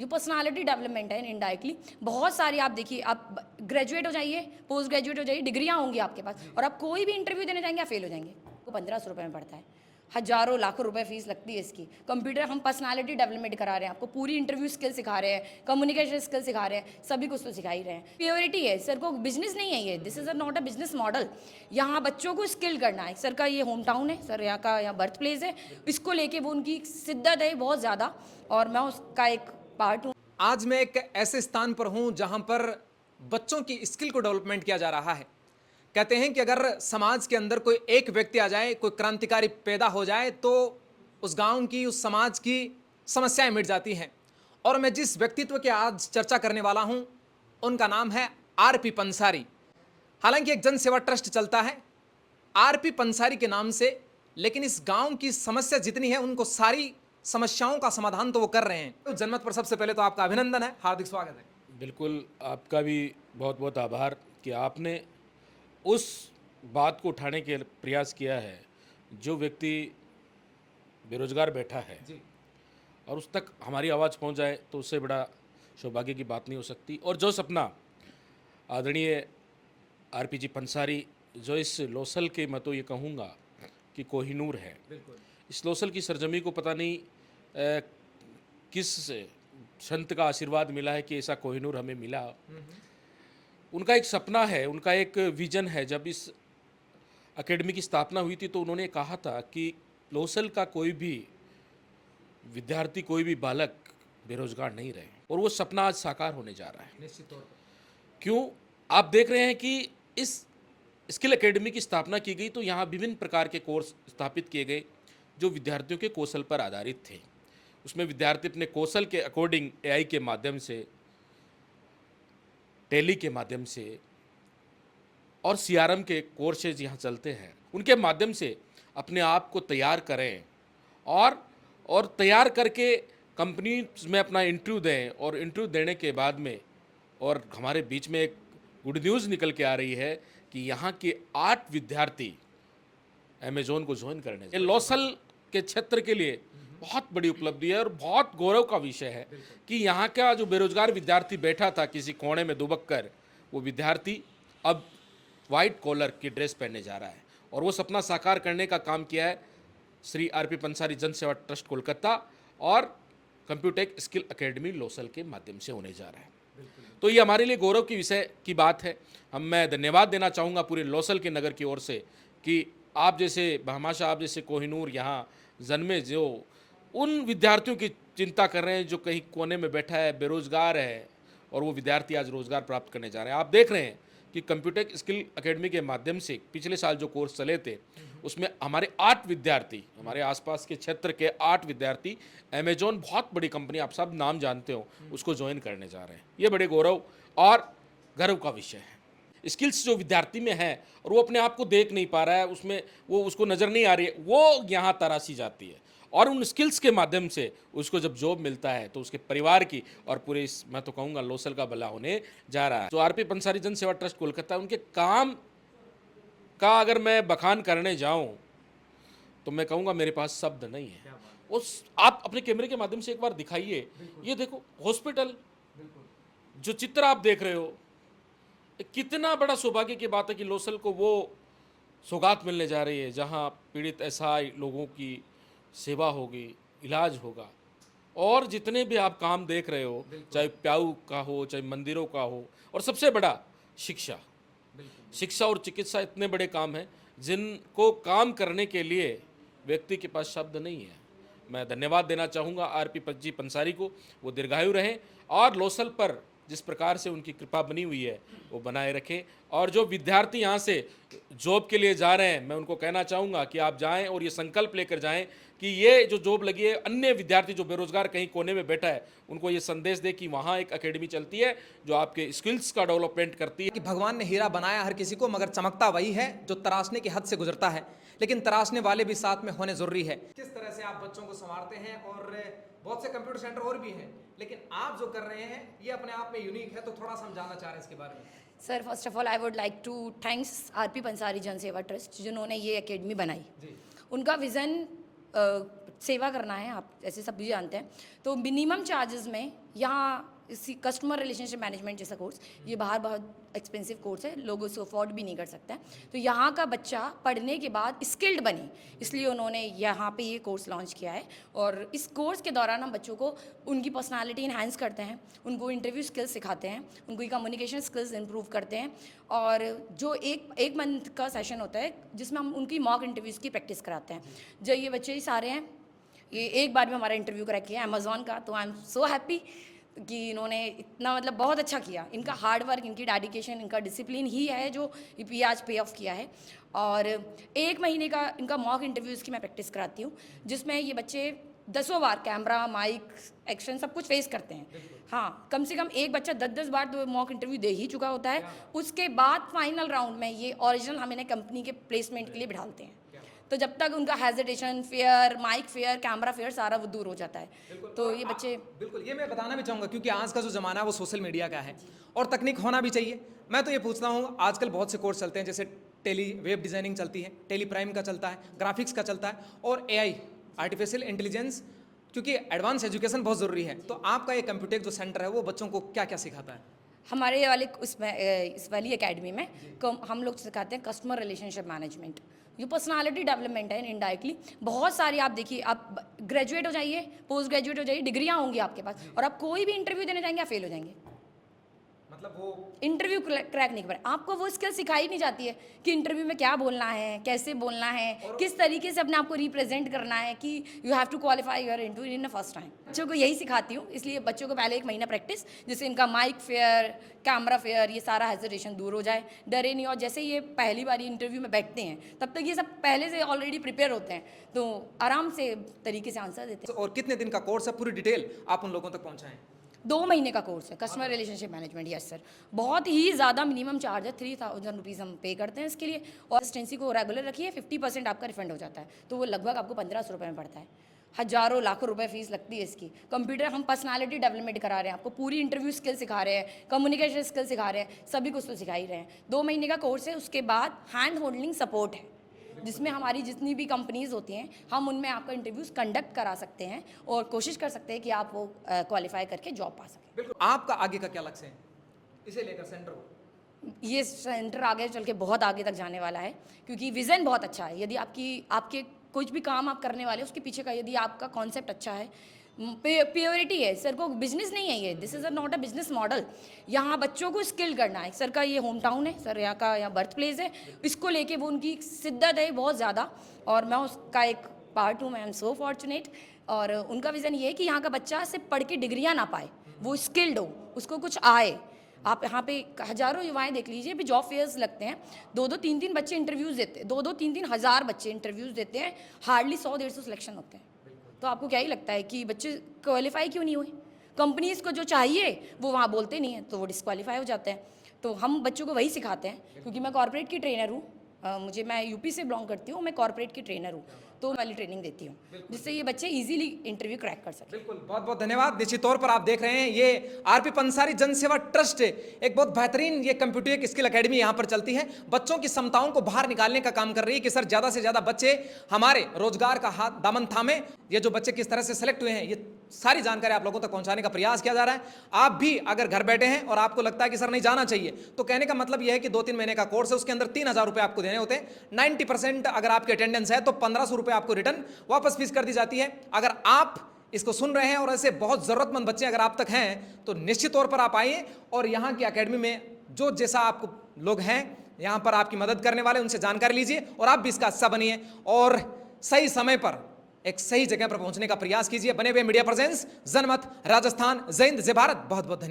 जो personality development है indirectly बहुत सारी, आप देखिए, आप ग्रेजुएट हो जाइए, पोस्ट ग्रेजुएट हो जाइए, डिग्रियाँ होंगी आपके पास, और आप कोई भी इंटरव्यू देने जाएंगे आप फेल हो जाएंगे। तो 1500 रुपये में पड़ता है, हजारों लाखों रुपए फीस लगती है इसकी। कंप्यूटर हम पर्सनालिटी डेवलपमेंट करा रहे हैं, आपको पूरी इंटरव्यू स्किल सिखा रहे हैं, कम्युनिकेशन स्किल सिखा रहे हैं, सभी कुछ तो सिखा ही रहे हैं। प्योरिटी है सर, को बिजनेस नहीं है ये, this is not a business model. यहाँ बच्चों को स्किल करना है। सर का ये होम टाउन है, सर यहाँ का यहाँ बर्थ प्लेस है, इसको लेके वो उनकी शिद्दत है बहुत ज़्यादा, और मैं उसका एक पार्ट हूँ। आज मैं एक ऐसे स्थान पर हूं जहां पर बच्चों की स्किल को डेवलपमेंट किया जा रहा है। कहते हैं कि अगर समाज के अंदर कोई एक व्यक्ति आ जाए, कोई क्रांतिकारी पैदा हो जाए, तो उस गांव की, उस समाज की समस्याएं मिट जाती हैं। और मैं जिस व्यक्तित्व की आज चर्चा करने वाला हूं, उनका नाम है आरपी पंसारी। हालांकि एक जन सेवा ट्रस्ट चलता है आरपी पंसारी के नाम से, लेकिन इस गांव की समस्या जितनी है, उनको सारी समस्याओं का समाधान तो वो कर रहे हैं। तो जनमत पर सबसे पहले तो आपका अभिनंदन है, हार्दिक स्वागत है। बिल्कुल, आपका भी बहुत बहुत आभार कि आपने उस बात को उठाने के प्रयास किया है जो व्यक्ति बेरोजगार बैठा है जी। और उस तक हमारी आवाज़ पहुंच जाए तो उससे बड़ा सौभाग्य की बात नहीं हो सकती। और जो सपना आदरणीय आरपीजी पंसारी, जो इस लोसल के मैं तो ये कहूँगा कि कोहिनूर है, इस लोसल की सरजमी को पता नहीं किस संत का आशीर्वाद मिला है कि ऐसा कोहिनूर हमें मिला। उनका एक सपना है, उनका एक विजन है। जब इस एकेडमी की स्थापना हुई थी तो उन्होंने कहा था कि लोसल का कोई भी विद्यार्थी, कोई भी बालक बेरोजगार नहीं रहे, और वो सपना आज साकार होने जा रहा है। निश्चित तौर पर। क्यों? आप देख रहे हैं कि इस स्किल एकेडमी की स्थापना की गई तो यहाँ विभिन्न प्रकार के कोर्स स्थापित किए गए जो विद्यार्थियों के कौशल पर आधारित थे। उसमें विद्यार्थी अपने कौशल के अकॉर्डिंग एआई के माध्यम से, टेली के माध्यम से और सीआरएम के कोर्सेज यहाँ चलते हैं, उनके माध्यम से अपने आप को तैयार करें और तैयार करके कंपनी में अपना इंटरव्यू दें, और इंटरव्यू देने के बाद में, और हमारे बीच में एक गुड न्यूज़ निकल के आ रही है कि यहाँ के 8 विद्यार्थी अमेजोन को ज्वाइन करने। ये लोसल के क्षेत्र के लिए बहुत बड़ी उपलब्धि है और बहुत गौरव का विषय है कि यहाँ का जो बेरोजगार विद्यार्थी बैठा था किसी कोने में दुबक कर, वो विद्यार्थी अब वाइट कॉलर की ड्रेस पहनने जा रहा है, और वो सपना साकार करने का काम किया है श्री आरपी पंसारी जन सेवा ट्रस्ट कोलकाता और कंप्यूटेक स्किल एकेडमी लोसल के माध्यम से होने जा रहा है। तो ये हमारे लिए गौरव की विषय की बात है। मैं धन्यवाद देना चाहूँगा पूरे लोसल के नगर की ओर से कि आप जैसे भामाशाह, आप जैसे कोहिनूर यहाँ जन्मे, जो उन विद्यार्थियों की चिंता कर रहे हैं जो कहीं कोने में बैठा है, बेरोजगार है, और वो विद्यार्थी आज रोजगार प्राप्त करने जा रहे हैं। आप देख रहे हैं कि कंप्यूटर स्किल एकेडमी के माध्यम से पिछले साल जो कोर्स चले थे उसमें हमारे 8 विद्यार्थी, हमारे आसपास के क्षेत्र के 8 विद्यार्थी अमेजोन, बहुत बड़ी कंपनी, आप सब नाम जानते हो, उसको ज्वाइन करने जा रहे हैं। ये बड़े गौरव और गर्व का विषय है। स्किल्स जो विद्यार्थी में है और वो अपने आप को देख नहीं पा रहा है, उसमें वो उसको नज़र नहीं आ रही है, वो यहाँ तराशी जाती है, और उन स्किल्स के माध्यम से उसको जब जॉब मिलता है तो उसके परिवार की और पूरे इस, मैं तो कहूँगा, लोसल का भला होने जा रहा है। जो आरपी पंसारी जन सेवा ट्रस्ट कोलकाता, उनके काम का अगर मैं बखान करने जाऊँ तो मैं कहूँगा मेरे पास शब्द नहीं है। उस आप अपने कैमरे के माध्यम से एक बार दिखाइए, ये देखो हॉस्पिटल, जो चित्र आप देख रहे हो, कितना बड़ा सौभाग्य की बात है कि लोसल को वो सौगात मिलने जा रही है जहाँ पीड़ित असहाय लोगों की सेवा होगी, इलाज होगा, और जितने भी आप काम देख रहे हो, चाहे प्याऊ का हो, चाहे मंदिरों का हो, और सबसे बड़ा शिक्षा और चिकित्सा, इतने बड़े काम हैं जिनको काम करने के लिए व्यक्ति के पास शब्द नहीं है। मैं धन्यवाद देना चाहूँगा आरपी जी पंसारी को, वो दीर्घायु रहें और लोसल पर जिस प्रकार से उनकी कृपा बनी हुई है वो बनाए रखें। और जो विद्यार्थी यहाँ से जॉब के लिए जा रहे हैं, मैं उनको कहना चाहूँगा कि आप जाएं और ये संकल्प लेकर जाएं कि ये जो जॉब लगी है, अन्य विद्यार्थी जो बेरोजगार कहीं कोने में बैठा है, उनको ये संदेश दे कि वहाँ एक एकेडमी चलती है जो आपके स्किल्स का डेवलपमेंट करती है। कि भगवान ने हीरा बनाया हर किसी को, मगर चमकता वही है जो तराशने की हद से गुजरता है, लेकिन तराशने वाले भी साथ में होने जरूरी है। किस तरह से आप बच्चों को संवारते हैं, और बहुत से कंप्यूटर सेंटर और भी हैं, लेकिन आप जो कर रहे हैं ये अपने आप में यूनिक है, तो थोड़ा सा हम जानना चाह रहे हैं इसके बारे में। Sir, first of all I would like to thanks RP Pansari Jan Seva trust जिन्होंने ये एकेडमी बनाई। उनका विज़न सेवा करना है, आप ऐसे सब भी जानते हैं। तो मिनिमम चार्जेस में यहाँ इसी कस्टमर रिलेशनशिप मैनेजमेंट जैसा कोर्स, ये बाहर बहुत एक्सपेंसिव कोर्स है, लोग उसको अफोर्ड भी नहीं कर सकते हैं। तो यहाँ का बच्चा पढ़ने के बाद स्किल्ड बने, इसलिए उन्होंने यहाँ पे ये कोर्स लॉन्च किया है। और इस कोर्स के दौरान हम बच्चों को उनकी पर्सनालिटी इन्हांस करते हैं, उनको इंटरव्यू स्किल्स सिखाते हैं, उनकी कम्युनिकेशन स्किल्स इंप्रूव करते हैं। और जो एक मंथ का सेशन होता है जिसमें हम उनकी मॉक इंटरव्यूज़ की प्रैक्टिस कराते हैं। जो ये बच्चे ही सारे हैं, ये एक बार में हमारा इंटरव्यू क्रैक किया अमेज़ॉन का, तो आई एम सो हैप्पी कि इन्होंने इतना मतलब बहुत अच्छा किया। इनका हार्ड वर्क, इनकी डेडिकेशन, इनका डिसिप्लिन ही है जो ये आज पे ऑफ किया है। और 1 महीने का इनका मॉक इंटरव्यूज़ की मैं प्रैक्टिस कराती हूँ, जिसमें ये बच्चे 10 बार कैमरा, माइक, एक्शन सब कुछ फेस करते हैं। हाँ, कम से कम एक बच्चा 10-10 बार तो मॉक इंटरव्यू दे ही चुका होता है। उसके बाद फाइनल राउंड में ये ओरिजिनल हम इन्हें कंपनी के प्लेसमेंट के लिए बिठाते हैं। तो जब तक उनका hesitation, fear, mic fear, camera fear सारा वो दूर हो जाता है। तो ये बच्चे बिल्कुल, ये मैं बताना भी चाहूँगा क्योंकि आज का जो ज़माना है वो सोशल मीडिया का है और तकनीक होना भी चाहिए। मैं तो ये पूछता हूँ, आजकल बहुत से कोर्स चलते हैं, जैसे टेली वेब डिज़ाइनिंग चलती है, टेली प्राइम का चलता है, ग्राफिक्स का चलता है और AI आर्टिफिशियल इंटेलिजेंस, क्योंकि एडवांस एजुकेशन बहुत ज़रूरी है। तो आपका ये कंप्यूटेक जो सेंटर है वो बच्चों को क्या क्या सिखाता है? हमारे वाले इस वाली एकेडमी में हम लोग सिखाते हैं कस्टमर रिलेशनशिप मैनेजमेंट, जो पर्सनालिटी डेवलपमेंट है इनडायरेक्टली। बहुत सारी आप देखिए, आप ग्रेजुएट हो जाइए, पोस्ट ग्रेजुएट हो जाइए, डिग्रियाँ होंगी आपके पास, और आप कोई भी इंटरव्यू देने जाएंगे आप फेल हो जाएंगे। मतलब वो इंटरव्यू क्रैक नहीं कर पाए, आपको वो स्किल सिखाई नहीं जाती है कि इंटरव्यू में क्या बोलना है, कैसे बोलना है, किस तरीके से अपने आप को रिप्रेजेंट करना है, कि you have to qualify your interview in the first time. बच्चों को यही सिखाती हूँ, इसलिए बच्चों को पहले 1 महीना प्रैक्टिस, जिससे इनका माइक फेयर, कैमरा फेयर, ये सारा हेजिटेशन दूर हो जाए, डरे नहीं। और जैसे ये पहली बार इंटरव्यू में बैठते हैं तब तक ये सब पहले से ऑलरेडी प्रिपेयर होते हैं, तो आराम से तरीके से आंसर देते हैं। और कितने दिन का कोर्स है, पूरी डिटेल आप उन लोगों तक पहुँचाएं? 2 महीने का कोर्स है customer relationship management. Yes sir, बहुत ही ज़्यादा मिनिमम चार्ज है, 3000 रुपीज़ हम पे करते हैं इसके लिए। और असिस्टेंसी को रेगुलर रखिए, 50% आपका रिफंड हो जाता है, तो वो लगभग आपको 1500 रुपये में पड़ता है। हज़ारों लाखों रुपए फीस लगती है इसकी। कंप्यूटर हम पर्सनालिटी डेवलपमेंट करा रहे हैं, आपको पूरी इंटरव्यू स्किल सिखा रहे हैं, कम्युनिकेशन स्किल सिखा रहे हैं, सभी कुछ तो सिखा ही रहे हैं। 2 महीने का कोर्स है, उसके बाद हैंड होल्डिंग सपोर्ट है, जिसमें हमारी जितनी भी कंपनीज़ होती हैं हम उनमें आपका इंटरव्यूज़ कंडक्ट करा सकते हैं और कोशिश कर सकते हैं कि आप वो क्वालिफाई करके जॉब पा सकें। बिल्कुल। आपका आगे का क्या लक्ष्य है इसे लेकर सेंटर को? ये सेंटर आगे चल के बहुत आगे तक जाने वाला है, क्योंकि विज़न बहुत अच्छा है। यदि आपके कुछ भी काम आप करने वाले, उसके पीछे का यदि आपका कॉन्सेप्ट अच्छा है, प्योरिटी है, सर को बिजनेस नहीं है ये, this is not a business model. यहाँ बच्चों को स्किल करना है। सर का ये होम टाउन है, सर यहाँ बर्थ प्लेस है, इसको लेके वो उनकी शिद्दत है बहुत ज़्यादा, और मैं उसका एक पार्ट हूँ। मैं एम सो फॉर्चुनेट। और उनका विज़न ये है कि यहाँ का बच्चा सिर्फ पढ़ के डिग्रियाँ ना पाए, वो स्किल्ड हो, उसको कुछ आए। आप यहाँ पे हज़ारों युवाएं देख लीजिए, भी जॉब फेयर्स लगते हैं, 2-2, 3-3 बच्चे इंटरव्यूज़ देते हैं, 2-2, 3-3 हज़ार बच्चे इंटरव्यूज़ देते हैं, हार्डली 100-150 सिलेक्शन होते हैं। तो आपको क्या ही लगता है कि बच्चे क्वालिफाई क्यों नहीं हुए? कंपनीज़ को जो चाहिए वो वहाँ बोलते नहीं हैं, तो वो डिस्क्वालीफाई हो जाते हैं। तो हम बच्चों को वही सिखाते हैं, क्योंकि मैं कॉर्पोरेट की ट्रेनर हूँ, मैं यूपी से बिलोंग करती हूँ, मैं कॉर्पोरेट की ट्रेनर हूँ, तो वाली ट्रेनिंग देती हूँ, जिससे ये बच्चे इजीली इंटरव्यू क्रैक कर सकें। बिल्कुल, बहुत बहुत धन्यवाद। निश्चित तौर पर आप देख रहे हैं ये आरपी पंसारी जन सेवा ट्रस्ट एक बहुत बेहतरीन ये कंप्यूटर स्किल एकेडमी यहाँ पर चलती है, बच्चों की क्षमताओं को बाहर निकालने का काम कर रही है कि सर ज़्यादा से ज़्यादा बच्चे हमारे रोजगार का हाथ दामन थामे। ये जो बच्चे किस तरह से सेलेक्ट हुए हैं, ये सारी जानकारी आप लोगों तक पहुंचाने का प्रयास किया जा रहा है। आप भी अगर घर बैठे हैं और आपको लगता है कि सर नहीं जाना चाहिए, तो कहने का मतलब यह है कि 2-3 महीने का कोर्स है, उसके अंदर 3000 रुपये आपको देने होते हैं। 90% अगर आपकी अटेंडेंस है तो 1500 रुपये आपको रिटर्न वापस फीस कर दी जाती है। अगर आप इसको सुन रहे हैं और ऐसे बहुत ज़रूरतमंद बच्चे अगर आप तक हैं, तो निश्चित तौर पर आप आइए और यहाँ की अकेडमी में जो जैसा आपको लोग हैं यहाँ पर आपकी मदद करने वाले, उनसे जानकारी लीजिए और आप भी इसका हिस्सा बनिए और सही समय पर एक सही जगह पर पहुंचने का प्रयास कीजिए। बने हुए मीडिया प्रेजेंस, जनमत, राजस्थान, जय हिंद, जय भारत। बहुत बहुत धन्यवाद।